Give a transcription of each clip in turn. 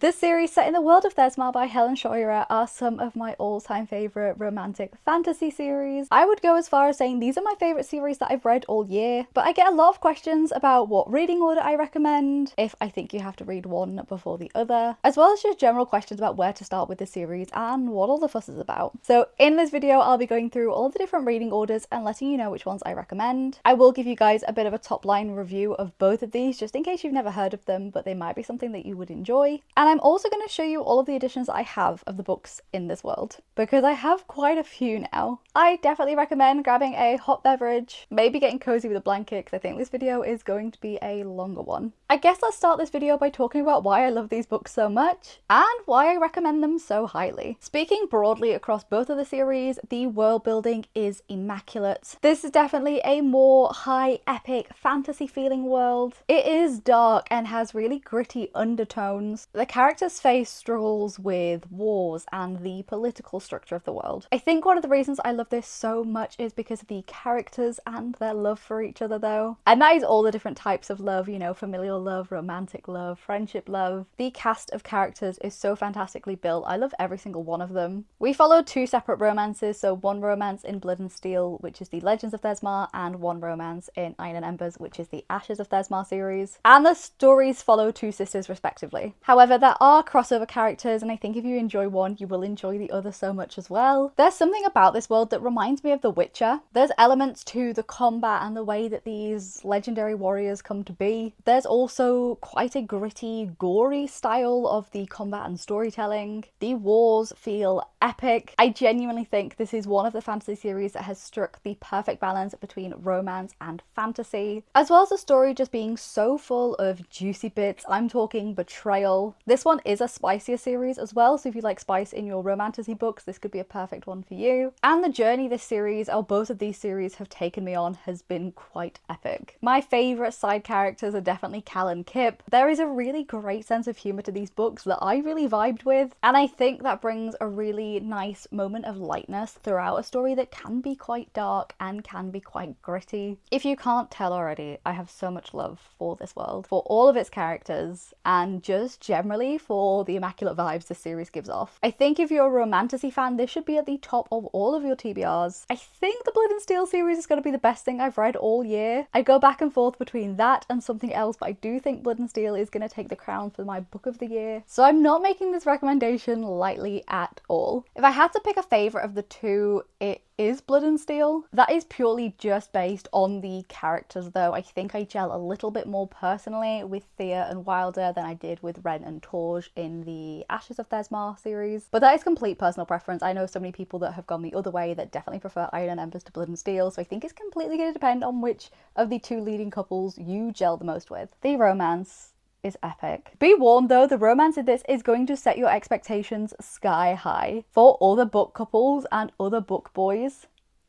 The series set in the world of Thezmarr by Helen Scheuerer are some of my all-time favourite romantic fantasy series. I would go as far as saying these are my favourite series that I've read all year, but I get a lot of questions about what reading order I recommend, if I think you have to read one before the other, as well as just general questions about where to start with the series and what all the fuss is about. So in this video, I'll be going through all the different reading orders and letting you know which ones I recommend. I will give you guys a bit of a top line review of both of these, just in case you've never heard of them, but they might be something that you would enjoy. And I'm also going to show you all of the editions I have of the books in this world, because I have quite a few now. I definitely recommend grabbing a hot beverage, maybe getting cozy with a blanket, because I think this video is going to be a longer one. I guess let's start this video by talking about why I love these books so much and why I recommend them so highly. Speaking broadly across both of the series, the world building is immaculate. This is definitely a more high epic fantasy feeling world. It is dark and has really gritty undertones. The characters face struggles with wars and the political structure of the world. I think one of the reasons I love this so much is because of the characters and their love for each other though. And that is all the different types of love, you know, familial love, romantic love, friendship love. The cast of characters is so fantastically built. I love every single one of them. We followed two separate romances, so one romance in Blood and Steel, which is the Legends of Thezmarr, and one romance in Iron and Embers, which is the Ashes of Thezmarr series. And the stories follow two sisters respectively. However, there are crossover characters, and I think if you enjoy one, you will enjoy the other so much as well. There's something about this world that reminds me of The Witcher. There's elements to the combat and the way that these legendary warriors come to be. There's also quite a gritty, gory style of the combat and storytelling. The wars feel epic. I genuinely think this is one of the fantasy series that has struck the perfect balance between romance and fantasy, as well as the story just being so full of juicy bits. I'm talking betrayal. This one is a spicier series as well, so if you like spice in your romantasy books, this could be a perfect one for you. And the journey this series, or both of these series, have taken me on has been quite epic. My favourite side characters are definitely Cal and Kip. There is a really great sense of humour to these books that I really vibed with, and I think that brings a really nice moment of lightness throughout a story that can be quite dark and can be quite gritty. If you can't tell already, I have so much love for this world, for all of its characters, and just generally for the immaculate vibes this series gives off. I think if you're a romantasy fan, this should be at the top of all of your TBRs. I think the Blood and Steel series is going to be the best thing I've read all year. I go back and forth between that and something else, but I do think Blood and Steel is going to take the crown for my book of the year. So I'm not making this recommendation lightly at all. If I had to pick a favourite of the two, it is Blood and Steel. That is purely just based on the characters though. I think I gel a little bit more personally with Thea and Wilder than I did with Ren and Torge in the Ashes of Thezmarr series. But that is complete personal preference. I know so many people that have gone the other way that definitely prefer Iron and Embers to Blood and Steel, so I think it's completely going to depend on which of the two leading couples you gel the most with. The romance is epic. Be warned though, the romance in this is going to set your expectations sky high for other book couples and other book boys,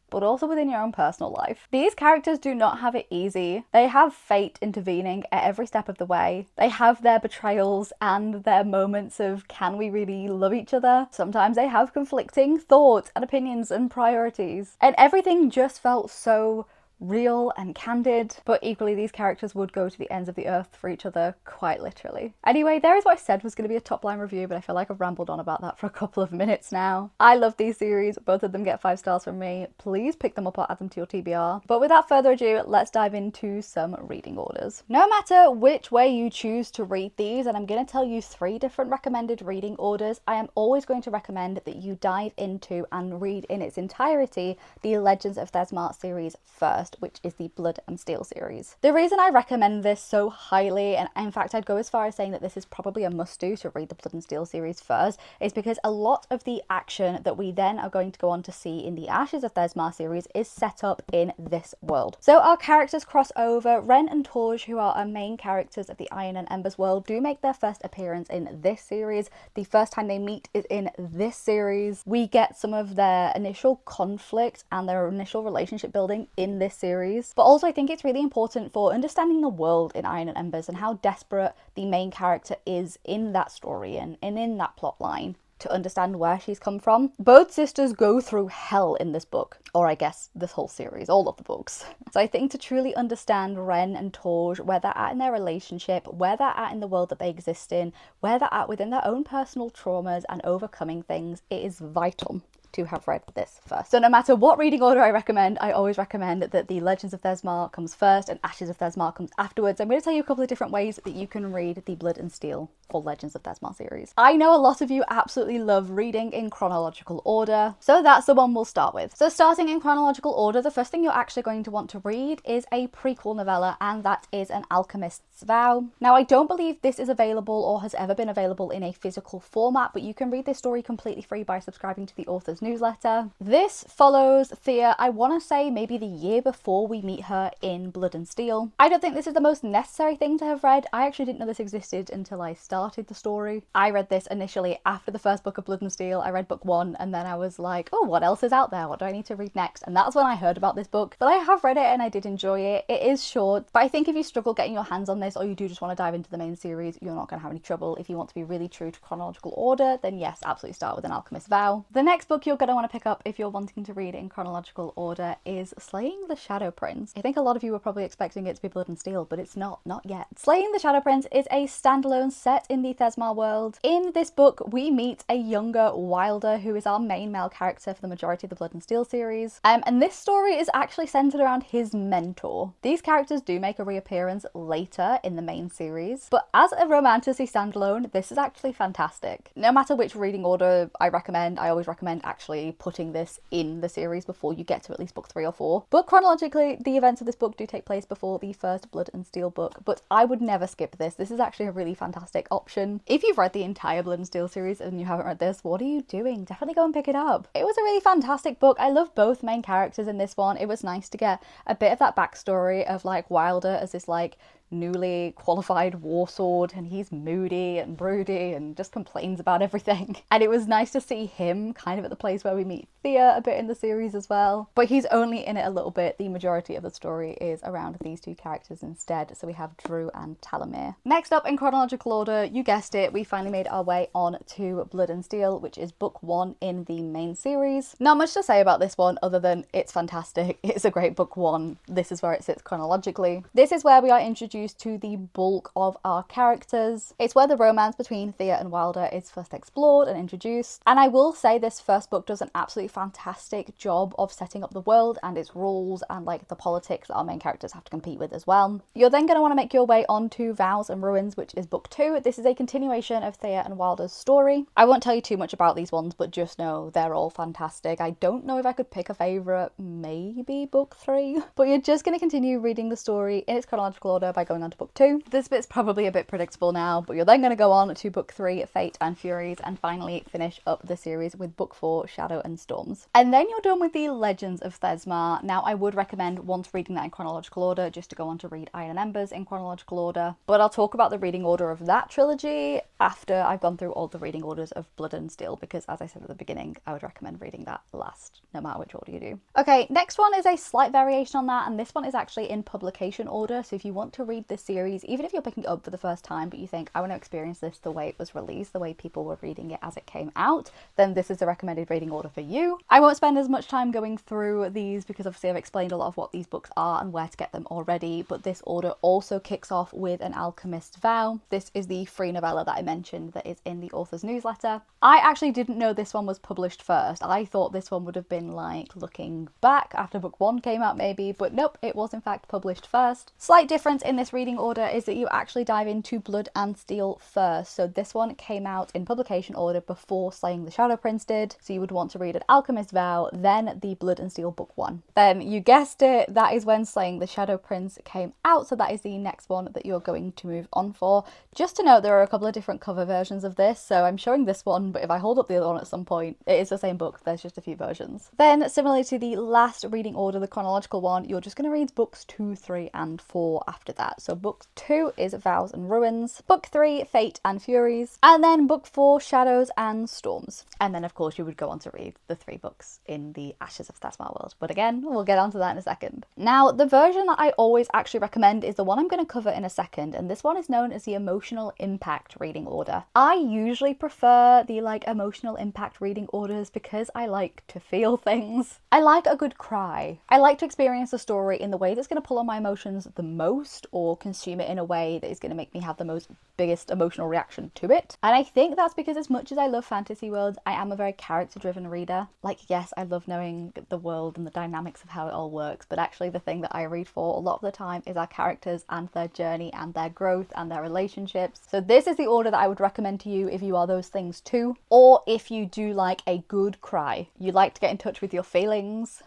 but also within your own personal life. These characters do not have it easy. They have fate intervening at every step of the way. They have their betrayals and their moments of, can we really love each other? Sometimes they have conflicting thoughts and opinions and priorities. And everything just felt so real and candid, but equally these characters would go to the ends of the earth for each other, quite literally. Anyway, there is what I said was going to be a top line review, but I feel like I've rambled on about that for a couple of minutes now. I love these series. Both of them get 5 stars from me. Please pick them up or add them to your TBR. But without further ado, let's dive into some reading orders. No matter which way you choose to read these, and I'm going to tell you 3 different recommended reading orders, I am always going to recommend that you dive into and read in its entirety the Legends of Thezmarr series first, which is the Blood and Steel series. The reason I recommend this so highly, and in fact I'd go as far as saying that this is probably a must-do to read the Blood and Steel series first, is because a lot of the action that we then are going to go on to see in the Ashes of Thezmarr series is set up in this world. So our characters cross over. Ren and Torge, who are our main characters of the Iron and Embers world, do make their first appearance in this series. The first time they meet is in this series. We get some of their initial conflict and their initial relationship building in this series, but also I think it's really important for understanding the world in Iron and Embers and how desperate the main character is in that story and in that plot line. to understand where she's come from. Both sisters go through hell in this book, or I guess this whole series, all of the books. So I think to truly understand Ren and Torge, where they're at in their relationship, where they're at in the world that they exist in, where they're at within their own personal traumas and overcoming things, it is vital to have read this first. So no matter what reading order I recommend, I always recommend that the Legends of Thezmarr comes first and Ashes of Thezmarr comes afterwards. I'm going to tell you a couple of different ways that you can read the Blood and Steel or Legends of Thezmarr series. I know a lot of you absolutely love reading in chronological order, so that's the one we'll start with. So starting in chronological order, the first thing you're actually going to want to read is a prequel novella, and that is An Alchemist's Vow. Now, I don't believe this is available or has ever been available in a physical format, but you can read this story completely free by subscribing to the author's newsletter. This follows Thea, I want to say maybe the year before we meet her in Blood and Steel. I don't think this is the most necessary thing to have read. I actually didn't know this existed until I started the story. I read this initially after the first book of Blood and Steel. I read book 1 and then I was like, oh, what else is out there? What do I need to read next? And that's when I heard about this book. But I have read it and I did enjoy it. It is short, but I think if you struggle getting your hands on this or you do just want to dive into the main series, you're not going to have any trouble. If you want to be really true to chronological order, then yes, absolutely start with An Alchemist's Vow. The next book you're going to want to pick up if you're wanting to read in chronological order is Slaying the Shadow Prince. I think a lot of you were probably expecting it to be Blood and Steel, but it's not yet. Slaying the Shadow Prince is a standalone set in the Thezmarr world. In this book, we meet a younger Wilder, who is our main male character for the majority of the Blood and Steel series. And this story is actually centered around his mentor. These characters do make a reappearance later in the main series, but as a romantasy standalone, this is actually fantastic. No matter which reading order I recommend, I always recommend actually putting this in the series before you get to at least book 3 or 4. But chronologically, the events of this book do take place before the first Blood and Steel book, but I would never skip this. This is actually a really fantastic option. If you've read the entire Blood and Steel series and you haven't read this, what are you doing? Definitely go and pick it up. It was a really fantastic book. I love both main characters in this one. It was nice to get a bit of that backstory of like Wilder as this like newly qualified war sword, and he's moody and broody and just complains about everything. And it was nice to see him kind of at the place where we meet Thea a bit in the series as well, but he's only in it a little bit. The majority of the story is around these two characters instead. So we have Drew and Talamir. Next up in chronological order, you guessed it, we finally made our way on to Blood and Steel, which is book 1 in the main series. Not much to say about this one other than it's fantastic. It's a great book 1. This is where it sits chronologically. This is where we are introduced to the bulk of our characters. It's where the romance between Thea and Wilder is first explored and introduced. And I will say this first book does an absolutely fantastic job of setting up the world and its rules and like the politics that our main characters have to compete with as well. You're then going to want to make your way on to Vows and Ruins, which is book 2. This is a continuation of Thea and Wilder's story. I won't tell you too much about these ones, but just know they're all fantastic. I don't know if I could pick a favourite, maybe book 3, but you're just going to continue reading the story in its chronological order by going on to book 2. This bit's probably a bit predictable now, but you're then going to go on to book 3, Fate and Furies, and finally finish up the series with book 4, Shadow and Storms. And then you're done with the Legends of Thezmarr. Now, I would recommend once reading that in chronological order, just to go on to read Iron and Embers in chronological order, but I'll talk about the reading order of that trilogy after I've gone through all the reading orders of Blood and Steel, because as I said at the beginning, I would recommend reading that last, no matter which order you do. Okay, next one is a slight variation on that, and this one is actually in publication order. So if you want to read this series, even if you're picking it up for the first time, but you think, I want to experience this the way it was released, the way people were reading it as it came out, then this is the recommended reading order for you. I won't spend as much time going through these because obviously I've explained a lot of what these books are and where to get them already, but this order also kicks off with An Alchemist's Vow. This is the free novella that I mentioned that is in the author's newsletter. I actually didn't know this one was published first. I thought this one would have been like looking back after book 1 came out maybe, but nope, it was in fact published first. Slight difference in this reading order is that you actually dive into Blood and Steel first. So this one came out in publication order before Slaying the Shadow Prince did. So you would want to read An Alchemist's Vow, then the Blood and Steel book 1. Then you guessed it, that is when Slaying the Shadow Prince came out. So that is the next one that you're going to move on for. Just to note, there are a couple of different cover versions of this. So I'm showing this one, but if I hold up the other one at some point, it is the same book. There's just a few versions. Then similarly to the last reading order, the chronological one, you're just going to read books 2, 3 and 4 after that. that. So book 2 is Vows and Ruins, book 3 Fate and Furies, and then book 4 Shadows and Storms. And then of course you would go on to read the 3 books in the Ashes of Thezmarr world. But again, we'll get onto that in a second. Now, the version that I always actually recommend is the one I'm going to cover in a second, and this one is known as the Emotional Impact reading order. I usually prefer the emotional impact reading orders because I like to feel things. I like a good cry. I like to experience a story in the way that's going to pull on my emotions the most, or consume it in a way that is going to make me have the biggest emotional reaction to it. And I think that's because as much as I love fantasy worlds, I am a very character driven reader. Yes, I love knowing the world and the dynamics of how it all works, but actually the thing that I read for a lot of the time is our characters and their journey and their growth and their relationships. So this is the order that I would recommend to you if you are those things too, or if you do like a good cry, you like to get in touch with your feelings.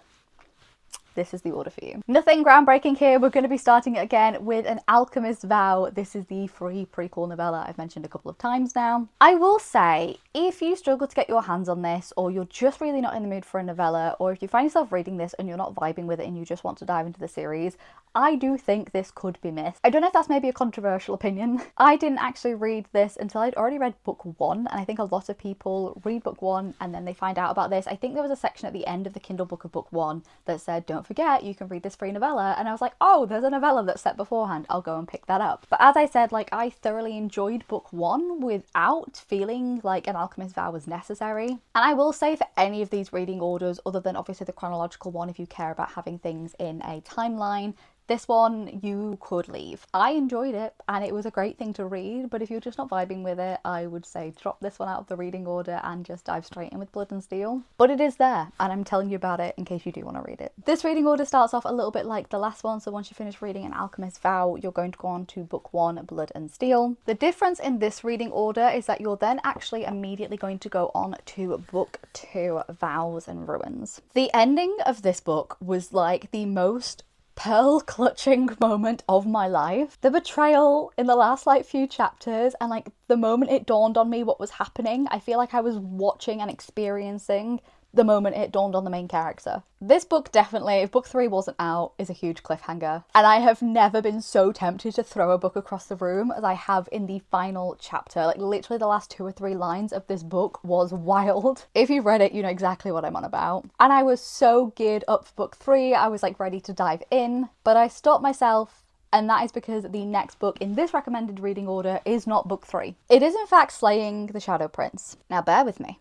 This is the order for you. Nothing groundbreaking here. We're going to be starting it again with an Alchemist Vow. This is the free prequel novella I've mentioned a couple of times now. I will say, if you struggle to get your hands on this, or you're just really not in the mood for a novella, or if you find yourself reading this and you're not vibing with it and you just want to dive into the series, I do think this could be missed. I don't know if that's maybe a controversial opinion. I didn't actually read this until I'd already read book 1, and I think a lot of people read book 1 and then they find out about this. I think there was a section at the end of the Kindle book of book 1 that said, don't forget, you can read this free novella, and I was like, oh, there's a novella that's set beforehand, I'll go and pick that up. But as I said, I thoroughly enjoyed book 1 without feeling like an Alchemist Vow was necessary. And I will say, for any of these reading orders, other than obviously the chronological one, if you care about having things in a timeline, this one you could leave. I enjoyed it and it was a great thing to read, but if you're just not vibing with it, I would say drop this one out of the reading order and just dive straight in with Blood and Steel. But it is there, and I'm telling you about it in case you do want to read it. This reading order starts off a little bit like the last one, so once you finish reading an Alchemist Vow, you're going to go on to book 1, Blood and Steel. The difference in this reading order is that you're then actually immediately going to go on to book 2, Vows and Ruins. The ending of this book was the most pearl clutching moment of my life. The betrayal in the last few chapters, and the moment it dawned on me what was happening, I feel like I was watching and experiencing the moment it dawned on the main character. This book definitely, if book 3 wasn't out, is a huge cliffhanger. And I have never been so tempted to throw a book across the room as I have in the final chapter. Literally the last 2 or 3 lines of this book was wild. If you've read it, you know exactly what I'm on about. And I was so geared up for book 3. I was ready to dive in, but I stopped myself. And that is because the next book in this recommended reading order is not book 3. It is in fact Slaying the Shadow Prince. Now bear with me,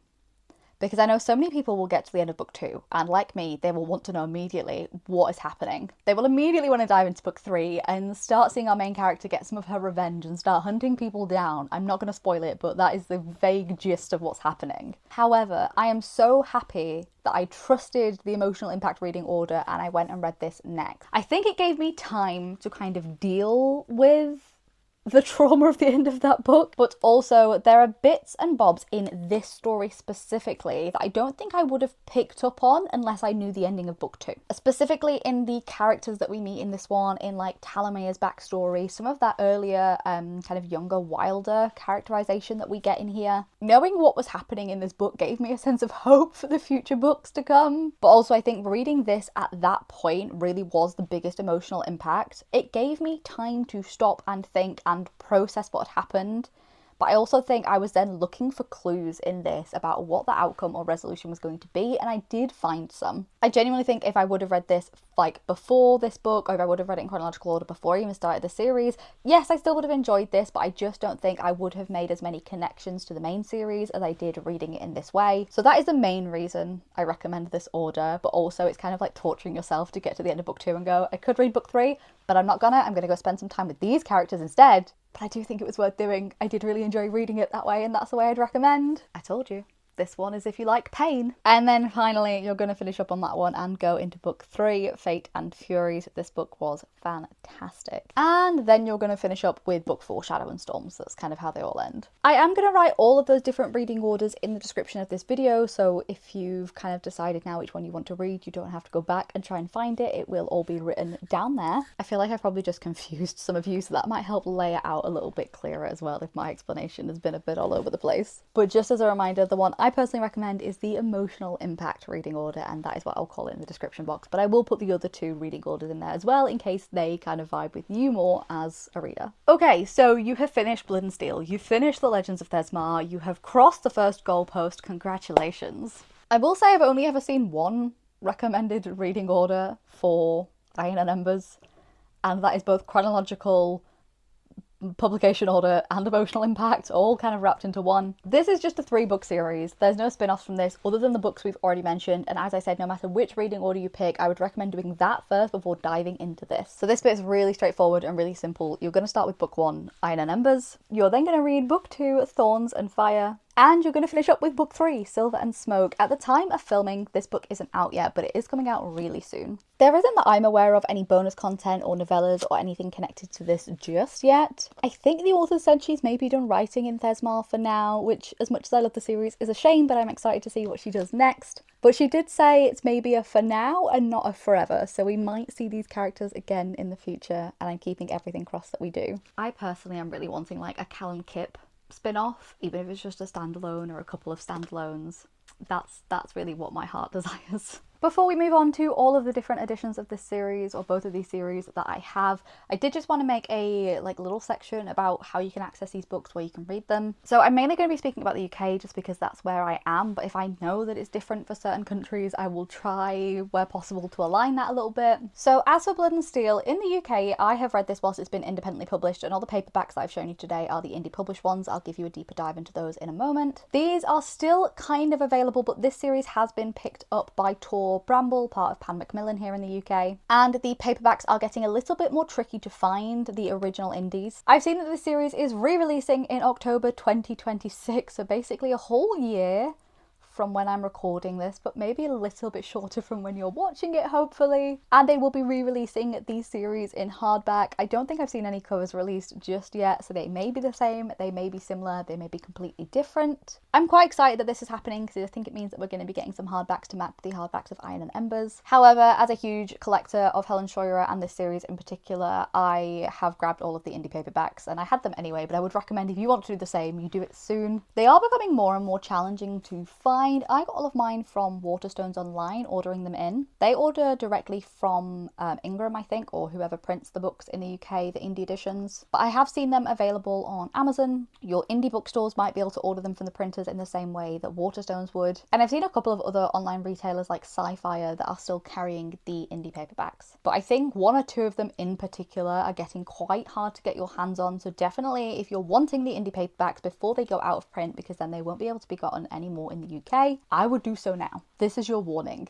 because I know so many people will get to the end of book 2, and like me, they will want to know immediately what is happening. They will immediately want to dive into book 3 and start seeing our main character get some of her revenge and start hunting people down. I'm not going to spoil it, but that is the vague gist of what's happening. However, I am so happy that I trusted the Emotional Impact reading order and I went and read this next. I think it gave me time to kind of deal with the trauma of the end of that book, but also there are bits and bobs in this story specifically that I don't think I would have picked up on unless I knew the ending of book 2. Specifically in the characters that we meet in this one, in Talamaya's backstory, some of that earlier kind of younger, wilder characterization that we get in here. Knowing what was happening in this book gave me a sense of hope for the future books to come, but also I think reading this at that point really was the biggest emotional impact. It gave me time to stop and think and process what had happened, but I also think I was then looking for clues in this about what the outcome or resolution was going to be, and I did find some. I genuinely think if I would have read this before this book, or if I would have read it in chronological order before I even started the series, yes, I still would have enjoyed this, but I just don't think I would have made as many connections to the main series as I did reading it in this way. So that is the main reason I recommend this order, but also it's kind of like torturing yourself to get to the end of book 2 and go, I could read book 3, but I'm gonna go spend some time with these characters instead. But I do think it was worth doing. I did really enjoy reading it that way, and that's the way I'd recommend. I told you. This one is if you like pain. And then finally, you're going to finish up on that one and go into book 3, Fate and Furies. This book was fantastic. And then you're going to finish up with book 4, Shadow and Storms. That's kind of how they all end. I am going to write all of those different reading orders in the description of this video, so if you've kind of decided now which one you want to read, you don't have to go back and try and find it. It will all be written down there. I feel like I've probably just confused some of you, so that might help lay it out a little bit clearer as well if my explanation has been a bit all over the place. But just as a reminder, the one I personally recommend is the Emotional Impact reading order, and that is what I'll call it in the description box. But I will put the other 2 reading orders in there as well, in case they kind of vibe with you more as a reader. Okay, so you have finished Blood and Steel, you've finished The Legends of Thezmarr, you have crossed the first goalpost, congratulations. I will say I've only ever seen one recommended reading order for Iron and Embers, and that is both chronological, publication order, and emotional impact, all kind of wrapped into one. This is just a 3-book series. There's no spin-offs from this other than the books we've already mentioned, and as I said, no matter which reading order you pick, I would recommend doing that first before diving into this. So this bit is really straightforward and really simple. You're going to start with book 1, Iron and Embers. You're then going to read book 2, Thorns and Fire. And you're going to finish up with book 3, Silver and Smoke. At the time of filming, this book isn't out yet, but it is coming out really soon. There isn't that I'm aware of any bonus content or novellas or anything connected to this just yet. I think the author said she's maybe done writing in Thezmarr for now, which, as much as I love the series, is a shame, but I'm excited to see what she does next. But she did say it's maybe a for now and not a forever, so we might see these characters again in the future, and I'm keeping everything crossed that we do. I personally am really wanting like a Callum Kip spin-off, even if it's just a standalone or a couple of standalones. That's really what my heart desires. Before we move on to all of the different editions of this series, or both of these series that I have, I did just want to make a little section about how you can access these books, where you can read them. So I'm mainly going to be speaking about the UK just because that's where I am, but if I know that it's different for certain countries, I will try where possible to align that a little bit. So as for Blood and Steel, in the UK, I have read this whilst it's been independently published, and all the paperbacks that I've shown you today are the indie published ones. I'll give you a deeper dive into those in a moment. These are still kind of available, but this series has been picked up by Tor Bramble, part of Pan Macmillan here in the UK, and the paperbacks are getting a little bit more tricky to find, the original indies. I've seen that this series is re-releasing in October 2026, so basically a whole year from when I'm recording this, but maybe a little bit shorter from when you're watching it, hopefully. And they will be re-releasing these series in hardback. I don't think I've seen any covers released just yet, so they may be the same, they may be similar, they may be completely different. I'm quite excited that this is happening because I think it means that we're going to be getting some hardbacks to match the hardbacks of Iron and Embers. However, as a huge collector of Helen Scheuerer and this series in particular, I have grabbed all of the indie paperbacks, and I had them anyway, but I would recommend if you want to do the same, you do it soon. They are becoming more and more challenging to find. I got all of mine from Waterstones Online, ordering them in. They order directly from Ingram, I think, or whoever prints the books in the UK, the indie editions. But I have seen them available on Amazon. Your indie bookstores might be able to order them from the printers in the same way that Waterstones would. And I've seen a couple of other online retailers like Sci-Fi that are still carrying the indie paperbacks. But I think 1 or 2 of them in particular are getting quite hard to get your hands on. So definitely, if you're wanting the indie paperbacks before they go out of print, because then they won't be able to be gotten anymore in the UK, I would do so now. This is your warning.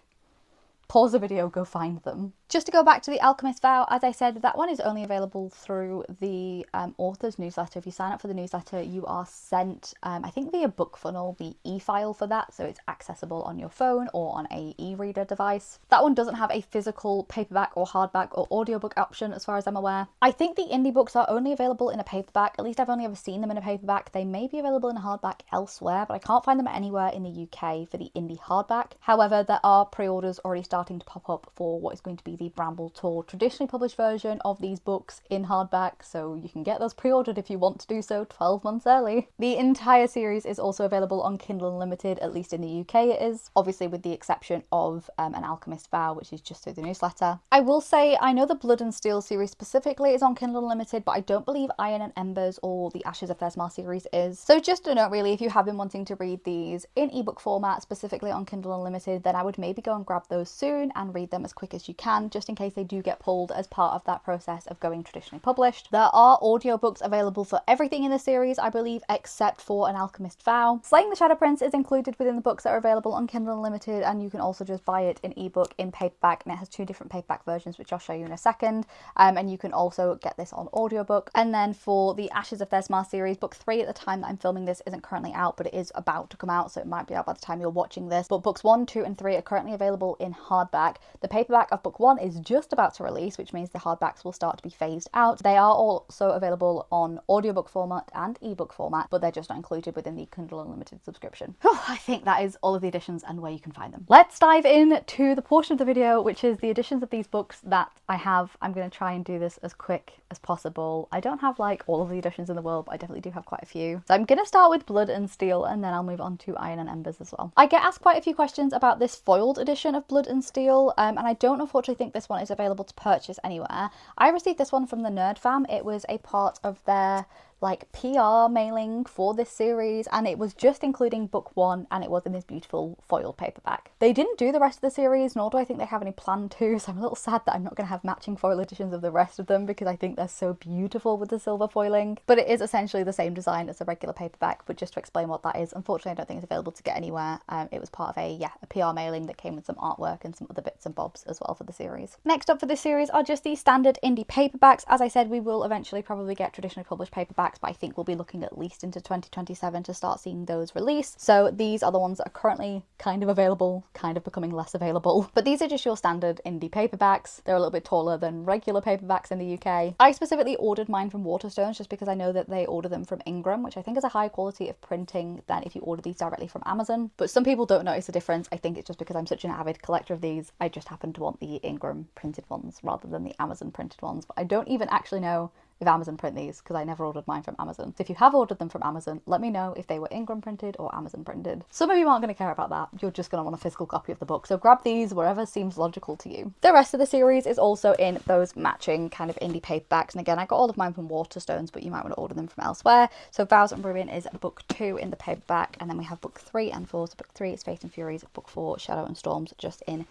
Pause the video, go find them. Just to go back to the Alchemist Vow, as I said, that one is only available through the author's newsletter. If you sign up for the newsletter, you are sent, I think via BookFunnel, the e-file for that, so it's accessible on your phone or on a e-reader device. That one doesn't have a physical paperback or hardback or audiobook option as far as I'm aware. I think the indie books are only available in a paperback, at least I've only ever seen them in a paperback. They may be available in a hardback elsewhere, but I can't find them anywhere in the UK for the indie hardback. However, there are pre-orders already starting to pop up for what is going to be the Bramble Tor traditionally published version of these books in hardback, so you can get those pre-ordered if you want to do so 12 months early. The entire series is also available on Kindle Unlimited, at least in the UK it is, obviously with the exception of an Alchemist Vow, which is just through the newsletter. I will say, I know the Blood and Steel series specifically is on Kindle Unlimited, but I don't believe Iron and Embers or the Ashes of Thezmarr series is. So just a note really, if you have been wanting to read these in ebook format, specifically on Kindle Unlimited, then I would maybe go and grab those soon and read them as quick as you can, just in case they do get pulled as part of that process of going traditionally published. There are audiobooks available for everything in the series, I believe, except for an Alchemist Vow. Slaying the Shadow Prince is included within the books that are available on Kindle Unlimited, and you can also just buy it in ebook, in paperback, and it has 2 different paperback versions, which I'll show you in a second. And you can also get this on audiobook. And then for the Ashes of Thezmarr series, book 3 at the time that I'm filming this isn't currently out, but it is about to come out, so it might be out by the time you're watching this. But books 1, 2, and 3 are currently available in hardback hardback. The paperback of book 1 is just about to release, which means the hardbacks will start to be phased out. They are also available on audiobook format and ebook format, but they're just not included within the Kindle Unlimited subscription. Whew, I think that is all of the editions and where you can find them. Let's dive in to the portion of the video which is the editions of these books that I have. I'm going to try and do this as quick as possible. I don't have like all of the editions in the world, but I definitely do have quite a few. So I'm going to start with Blood and Steel, and then I'll move on to Iron and Embers as well. I get asked quite a few questions about this foiled edition of Blood and Steel, and I don't unfortunately think this one is available to purchase anywhere. I received this one from the Nerd Fam. It was a part of their like PR mailing for this series, and it was just including book 1, and it was in this beautiful foiled paperback. They didn't do the rest of the series, nor do I think they have any plan to, so I'm a little sad that I'm not going to have matching foil editions of the rest of them because I think they're so beautiful with the silver foiling. But it is essentially the same design as a regular paperback, but just to explain what that is, unfortunately I don't think it's available to get anywhere. It was part of a PR mailing that came with some artwork and some other bits and bobs as well for the series. Next up for this series are just the standard indie paperbacks. As I said, we will eventually probably get traditionally published paperbacks, but I think we'll be looking at least into 2027 to start seeing those released. So these are the ones that are currently kind of available, kind of becoming less available. But these are just your standard indie paperbacks. They're a little bit taller than regular paperbacks in the UK. I specifically ordered mine from Waterstones just because I know that they order them from Ingram, which I think is a higher quality of printing than if you order these directly from Amazon. But some people don't notice the difference. I think it's just because I'm such an avid collector of these. I just happen to want the Ingram printed ones rather than the Amazon printed ones. But I don't even actually know if Amazon print these because I never ordered mine from Amazon. So if you have ordered them from Amazon, let me know if they were Ingram printed or Amazon printed. Some of you aren't going to care about that. You're just going to want a physical copy of the book. So grab these wherever seems logical to you. The rest of the series is also in those matching kind of indie paperbacks. And again, I got all of mine from Waterstones, but you might want to order them from elsewhere. So Vows Ruins is book 2 in the paperback. And then we have book 3 and 4. So book 3 is Fate and Furies. Book 4, Shadow and Storms, just in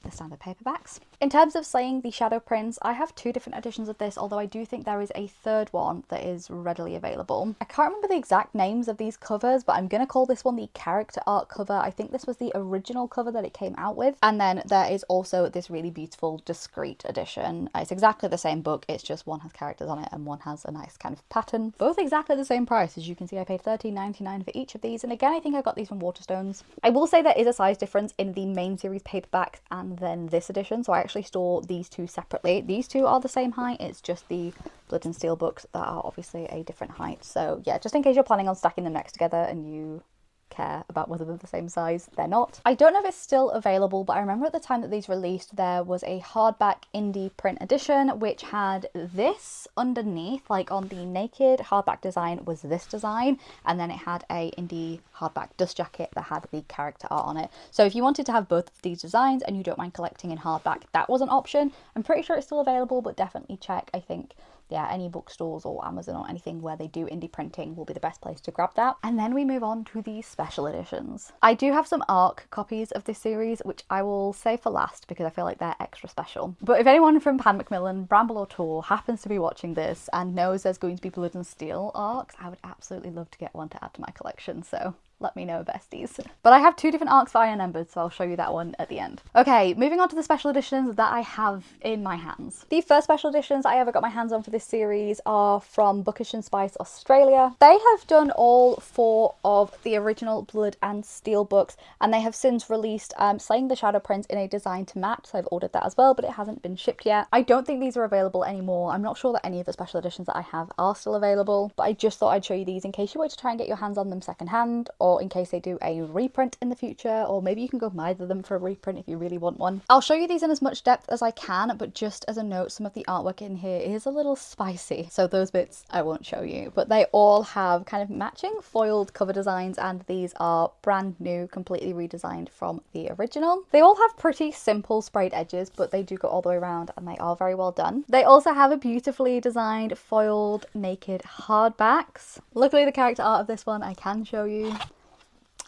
the standard paperbacks. In terms of Slaying the Shadow Prince, I have 2 different editions of this, although I do think there is a third one that is readily available. I can't remember the exact names of these covers, but I'm going to call this one the character art cover. I think this was the original cover that it came out with. And then there is also this really beautiful discreet edition. It's exactly the same book, it's just one has characters on it and one has a nice kind of pattern. Both exactly the same price. As you can see, I paid $13.99 for each of these, and again I think I got these from Waterstones. I will say there is a size difference in the main series paperbacks and then this edition, so I actually store these 2 separately. These 2 are the same height, it's just the Blood and Steel books that are obviously a different height. So yeah, just in case you're planning on stacking them next together and you care about whether they're the same size, they're not. I don't know if it's still available, but I remember at the time that these released there was a hardback indie print edition which had this underneath, like on the naked hardback design was this design, and then it had a indie hardback dust jacket that had the character art on it. So if you wanted to have both of these designs and you don't mind collecting in hardback, that was an option. I'm pretty sure it's still available, but definitely check. I think yeah, any bookstores or Amazon or anything where they do indie printing will be the best place to grab that. And then we move on to the special editions. I do have some ARC copies of this series, which I will save for last because I feel like they're extra special. But if anyone from Pan Macmillan, Bramble or Tor happens to be watching this and knows there's going to be Blood and Steel ARCs, I would absolutely love to get one to add to my collection. So let me know, besties. But I have 2 different arcs for Iron Embers, so I'll show you that one at the end. Okay, moving on to the special editions that I have in my hands. The first special editions I ever got my hands on for this series are from Bookish and Spice Australia. They have done all 4 of the original Blood and Steel books, and they have since released Slaying the Shadow Prince in a design to match, so I've ordered that as well, but it hasn't been shipped yet. I don't think these are available anymore. I'm not sure that any of the special editions that I have are still available, but I just thought I'd show you these in case you want to try and get your hands on them secondhand, or in case they do a reprint in the future, or maybe you can go buy them for a reprint if you really want one. I'll show you these in as much depth as I can, but just as a note, some of the artwork in here is a little spicy, so those bits I won't show you. But they all have kind of matching foiled cover designs, and these are brand new, completely redesigned from the original. They all have pretty simple sprayed edges, but they do go all the way around and they are very well done. They also have a beautifully designed foiled naked hardbacks. Luckily the character art of this one I can show you.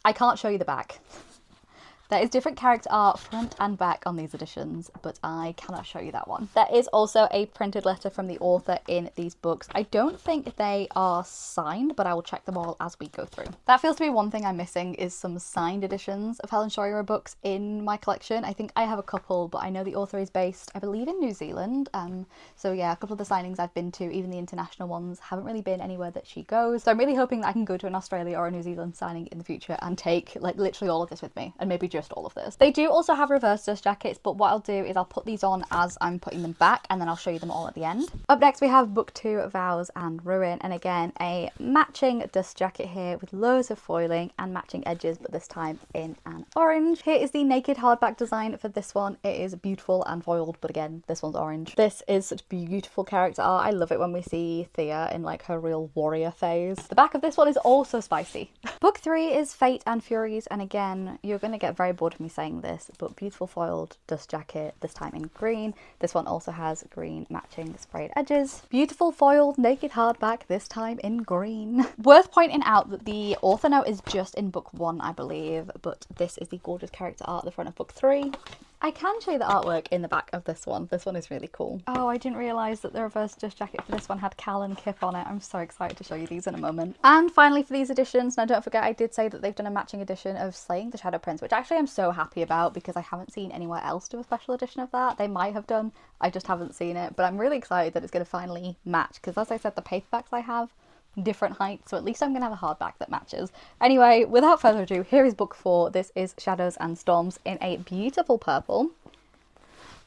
I can't show you the back. There is different character art front and back on these editions, but I cannot show you that one. There is also a printed letter from the author in these books. I don't think they are signed, but I will check them all as we go through. That feels to be one thing I'm missing, is some signed editions of Helen Scheuerer books in my collection. I think I have a couple, but I know the author is based, I believe, in New Zealand. So yeah, a couple of the signings I've been to, even the international ones, haven't really been anywhere that she goes. So I'm really hoping that I can go to an Australia or a New Zealand signing in the future and take like literally all of this with me, and maybe just just all of this. They do also have reverse dust jackets, but what I'll do is I'll put these on as I'm putting them back, and then I'll show you them all at the end. Up next we have book 2, Vows and Ruin, and again a matching dust jacket here with loads of foiling and matching edges, but this time in an orange. Here is the naked hardback design for this one. It is beautiful and foiled, but again, this one's orange. This is such beautiful character art. I love it when we see Thea in like her real warrior phase. The back of this one is also spicy. Book 3 is Fate and Furies, and again, you're going to get very bored of me saying this, but beautiful foiled dust jacket, this time in green. This one also has green matching sprayed edges. Beautiful foiled naked hardback, this time in green. Worth pointing out that the author note is just in book 1, I believe, but this is the gorgeous character art at the front of book 3. I can show you the artwork in the back of this one. This one is really cool. Oh, I didn't realise that the reverse dust jacket for this one had Cal and Kip on it. I'm so excited to show you these in a moment. And finally for these editions, now don't forget I did say that they've done a matching edition of Slaying the Shadow Prince, which actually I'm so happy about because I haven't seen anywhere else do a special edition of that. They might have done, I just haven't seen it, but I'm really excited that it's going to finally match because as I said, the paperbacks I have different heights, so at least I'm gonna have a hardback that matches. Anyway, without further ado, here is book 4. This is Shadows and Storms in a beautiful purple.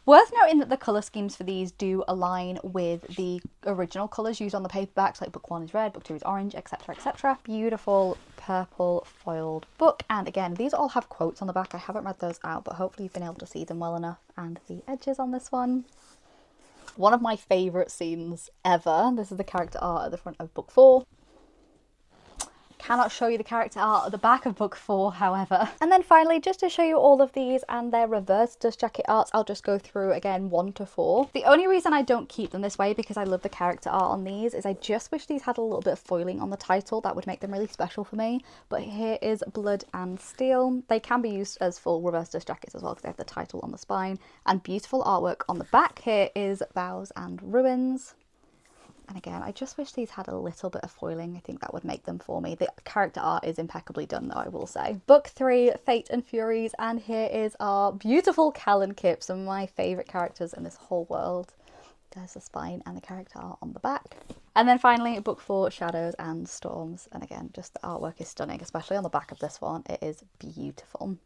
Worth noting that the colour schemes for these do align with the original colours used on the paperbacks, like book 1 is red, book 2 is orange, etc, etc. Beautiful purple foiled book, and again, these all have quotes on the back. I haven't read those out, but hopefully you've been able to see them well enough. And the edges on this one. One of my favourite scenes ever. This is the character art at the front of book 4. Cannot show you the character art at the back of book 4, however. And then finally, just to show you all of these and their reverse dust jacket arts, I'll just go through again 1 to 4. The only reason I don't keep them this way, because I love the character art on these, is I just wish these had a little bit of foiling on the title. That would make them really special for me. But here is Blood and Steel. They can be used as full reverse dust jackets as well because they have the title on the spine. And beautiful artwork on the back. Here is Vows and Ruins. And again, I just wish these had a little bit of foiling. I think that would make them for me. The character art is impeccably done though, I will say. Book 3, Fate and Furies, and here is our beautiful Cal and Kip, some of my favourite characters in this whole world. There's the spine and the character art on the back. And then finally, book 4, Shadows and Storms. And again, just the artwork is stunning, especially on the back of this one. It is beautiful.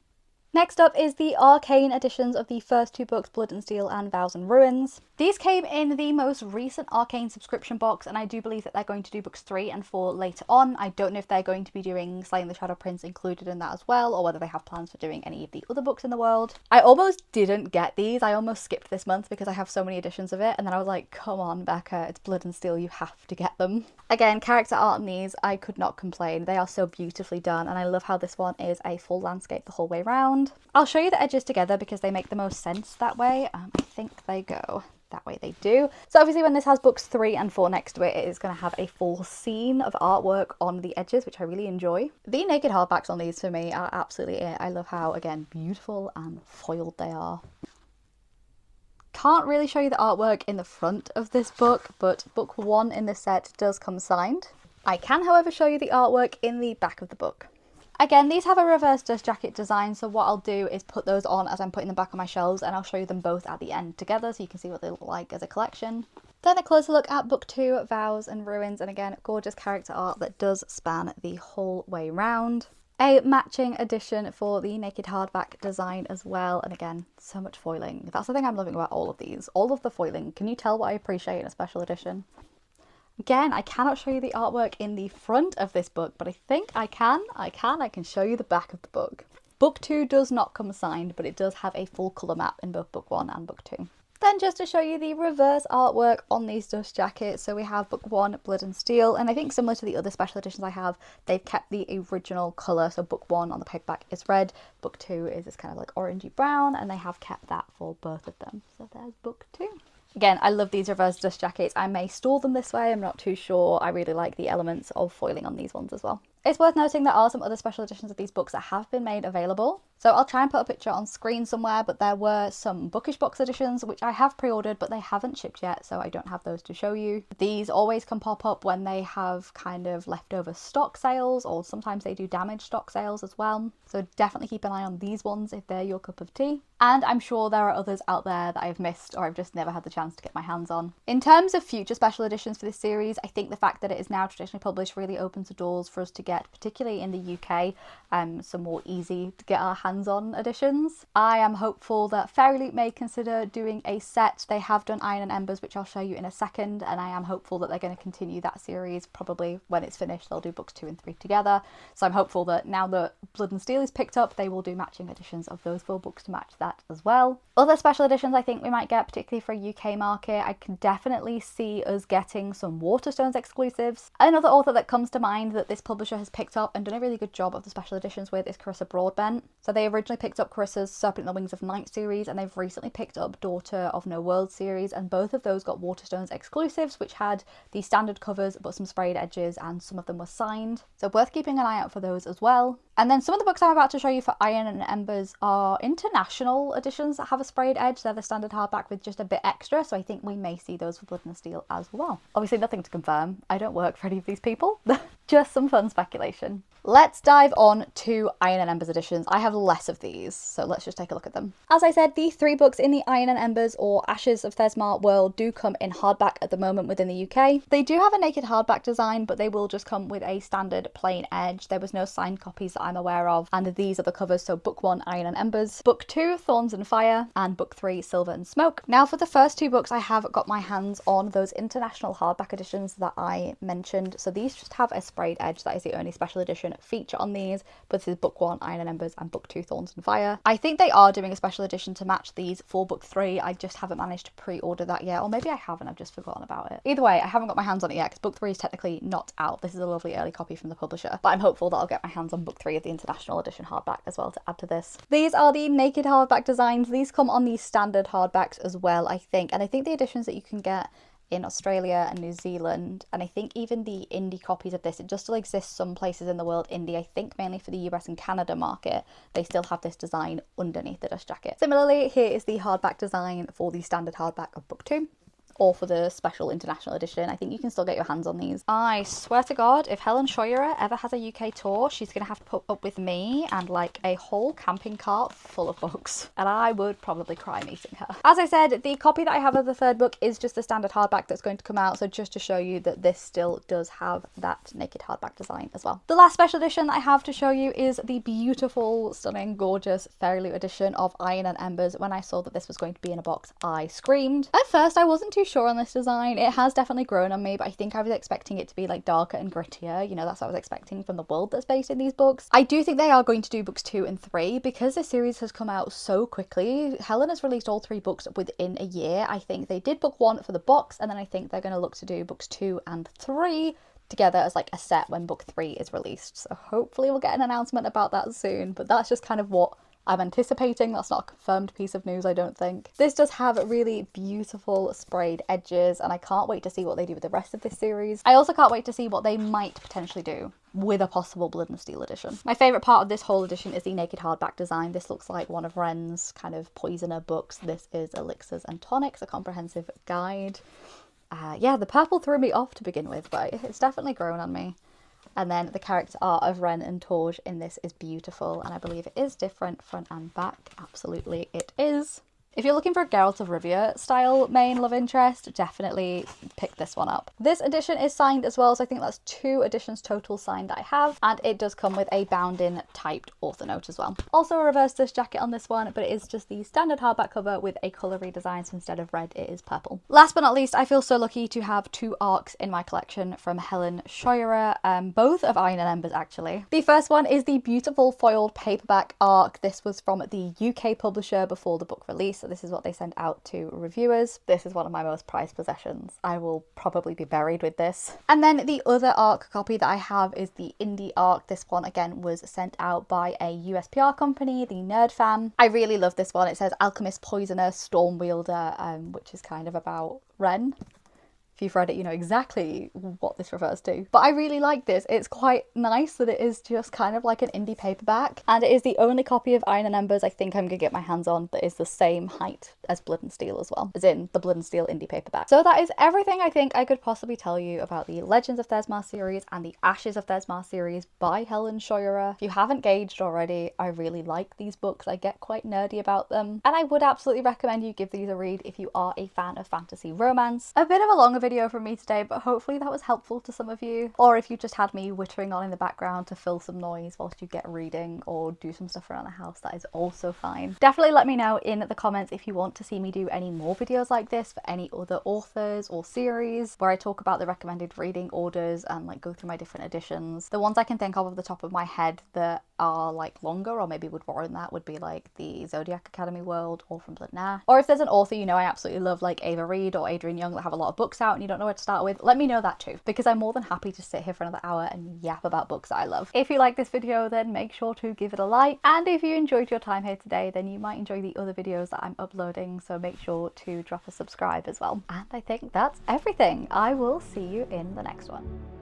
Next up is the Arcane editions of the first 2 books, Blood and Steel and Vows and Ruins. These came in the most recent Arcane subscription box, and I do believe that they're going to do books 3 and 4 later on. I don't know if they're going to be doing Slaying the Shadow Prince included in that as well, or whether they have plans for doing any of the other books in the world. I almost didn't get these. I almost skipped this month because I have so many editions of it, and then I was like, come on, Becca, it's Blood and Steel, you have to get them. Again, character art on these, I could not complain. They are so beautifully done, and I love how this one is a full landscape the whole way round. I'll show you the edges together because they make the most sense that way. I think they go that way, they do. So obviously when this has books 3 and 4 next to it, it is going to have a full scene of artwork on the edges, which I really enjoy. The naked hardbacks on these for me are absolutely it. I love how, again, beautiful and foiled they are. Can't really show you the artwork in the front of this book, but book 1 in this set does come signed. I can, however, show you the artwork in the back of the book. Again, these have a reverse dust jacket design, so what I'll do is put those on as I'm putting them back on my shelves, and I'll show you them both at the end together so you can see what they look like as a collection. Then a closer look at book 2, Vows and Ruins, and again, gorgeous character art that does span the whole way round. A matching edition for the naked hardback design as well, and again, so much foiling. That's the thing I'm loving about all of these. All of the foiling. Can you tell what I appreciate in a special edition? Again, I cannot show you the artwork in the front of this book, but I think I can. I can show you the back of the book. Book 2 does not come signed, but it does have a full colour map in both book 1 and book 2. Then just to show you the reverse artwork on these dust jackets, so we have book 1, Blood and Steel, and I think similar to the other special editions I have, they've kept the original colour, so book 1 on the paperback is red, book 2 is this kind of like orangey brown, and they have kept that for both of them. So there's book 2. Again, I love these reverse dust jackets. I may store them this way, I'm not too sure. I really like the elements of foiling on these ones as well. It's worth noting there are some other special editions of these books that have been made available. So I'll try and put a picture on screen somewhere, but there were some Bookish Box editions which I have pre-ordered, but they haven't shipped yet, so I don't have those to show you. These always can pop up when they have kind of leftover stock sales, or sometimes they do damaged stock sales as well. So definitely keep an eye on these ones if they're your cup of tea. And I'm sure there are others out there that I've missed or I've just never had the chance to get my hands on. In terms of future special editions for this series, I think the fact that it is now traditionally published really opens the doors for us to get, particularly in the UK, some more easy to get our hands on editions. I am hopeful that Fairy Loot may consider doing a set. They have done Iron and Embers, which I'll show you in a second, and I am hopeful that they're going to continue that series. Probably when it's finished, they'll do books 2 and 3 together. So I'm hopeful that now that Blood and Steel is picked up, they will do matching editions of those 4 books to match that as well. Other special editions I think we might get, particularly for a UK market, I can definitely see us getting some Waterstones exclusives. Another author that comes to mind that this publisher has picked up and done a really good job of the special editions with is Carissa Broadbent. So they originally picked up Carissa's Serpent in the Wings of Night series, and they've recently picked up Daughter of No World series, and both of those got Waterstones exclusives, which had the standard covers but some sprayed edges, and some of them were signed. So worth keeping an eye out for those as well. And then some of the books I'm about to show you for Iron and Embers are international editions that have a sprayed edge. They're the standard hardback with just a bit extra, so I think we may see those for Blood and Steel as well. Obviously nothing to confirm. I don't work for any of these people. Just some fun speculation. Let's dive on to Iron and Embers editions. I have less of these, so let's just take a look at them. As I said, the 3 books in the Iron and Embers or Ashes of Thezmarr world do come in hardback at the moment within the UK. They do have a naked hardback design, but they will just come with a standard plain edge. There was no signed copies that I'm aware of, and these are the covers. So book 1, Iron and Embers, book 2, Thorns and Fire, and book 3, Silver and Smoke. Now for the first 2 books, I have got my hands on those international hardback editions that I mentioned. So these just have a sprayed edge. That is the only special edition feature on these, but this is book 1, Iron and Embers, and book 2, Thorns and Fire. I think they are doing a special edition to match these for book 3. I just haven't managed to pre-order that yet, or maybe I haven't, I've just forgotten about it. Either way, I haven't got my hands on it yet because book 3 is technically not out. This is a lovely early copy from the publisher, but I'm hopeful that I'll get my hands on book 3 of the international edition hardback as well to add to this. These are the naked hardback designs. These come on the standard hardbacks as well, I think, and I think the editions that you can get in Australia and New Zealand, and I think even the indie copies of this, it just still exists some places in the world. Indie, I think mainly for the US and Canada market, they still have this design underneath the dust jacket. Similarly, here is the hardback design for the standard hardback of book 2. Or for the special international edition. I think you can still get your hands on these. I swear to God, if Helen Scheuerer ever has a UK tour, she's going to have to put up with me and like a whole camping cart full of books. And I would probably cry meeting her. As I said, the copy that I have of the 3rd book is just the standard hardback that's going to come out. So just to show you that this still does have that naked hardback design as well. The last special edition that I have to show you is the beautiful, stunning, gorgeous Fairy Loot edition of Iron and Embers. When I saw that this was going to be in a box, I screamed. At first, I wasn't too sure on this design. It has definitely grown on me, but I think I was expecting it to be like darker and grittier. You know, that's what I was expecting from the world that's based in these books. I do think they are going to do books 2 and 3 because this series has come out so quickly. Helen has released all 3 books within a year. I think they did book 1 for the box, and then I think they're going to look to do books 2 and 3 together as like a set when book 3 is released. So hopefully we'll get an announcement about that soon, but that's just kind of what I'm anticipating. That's not a confirmed piece of news, I don't think. This does have really beautiful sprayed edges, and I can't wait to see what they do with the rest of this series. I also can't wait to see what they might potentially do with a possible Blood and Steel edition. My favourite part of this whole edition is the naked hardback design. This looks like one of Wren's kind of poisoner books. This is Elixirs and Tonics, a comprehensive guide. Yeah, the purple threw me off to begin with, but it's definitely grown on me. And then the character art of Wren and Torge in this is beautiful, and I believe it is different front and back. Absolutely it is. If you're looking for a Geralt of Rivia style main love interest, definitely pick this one up. This edition is signed as well, so I think that's 2 editions total signed that I have, and it does come with a bound-in typed author note as well. Also a reverse dust jacket on this one, but it is just the standard hardback cover with a colour redesign, so instead of red it is purple. Last but not least, I feel so lucky to have 2 arcs in my collection from Helen Scheuerer, both of Iron and Embers actually. The first one is the beautiful foiled paperback arc. This was from the UK publisher before the book release. So this is what they sent out to reviewers. This is one of my most prized possessions. I will probably be buried with this. And then the other arc copy that I have is the indie arc. This one again was sent out by a US PR company, the Nerd Fam. I really love this one. It says Alchemist, Poisoner, Storm Wielder, which is kind of about Wren. If you've read it, you know exactly what this refers to. But I really like this. It's quite nice that it is just kind of like an indie paperback. And it is the only copy of Iron and Embers I think I'm going to get my hands on that is the same height as Blood and Steel as well. As in the Blood and Steel indie paperback. So that is everything I think I could possibly tell you about the Legends of Thezmarr series and the Ashes of Thezmarr series by Helen Scheuerer. If you haven't gauged already, I really like these books. I get quite nerdy about them. And I would absolutely recommend you give these a read if you are a fan of fantasy romance. A bit of a longer video video from me today, but hopefully that was helpful to some of you. Or if you just had me whittering on in the background to fill some noise whilst you get reading or do some stuff around the house, that is also fine. Definitely let me know in the comments if you want to see me do any more videos like this for any other authors or series where I talk about the recommended reading orders and like go through my different editions. The ones I can think of the top of my head that are like longer or maybe would warrant that would be like the Zodiac Academy world or From Blood Nah. Or if there's an author you know I absolutely love like Ava Reed or Adrian Young that have a lot of books out and you don't know where to start with, let me know that too, because I'm more than happy to sit here for another hour and yap about books that I love. If you like this video, then make sure to give it a like, and if you enjoyed your time here today, then you might enjoy the other videos that I'm uploading, so make sure to drop a subscribe as well. And I think that's everything. I will see you in the next one.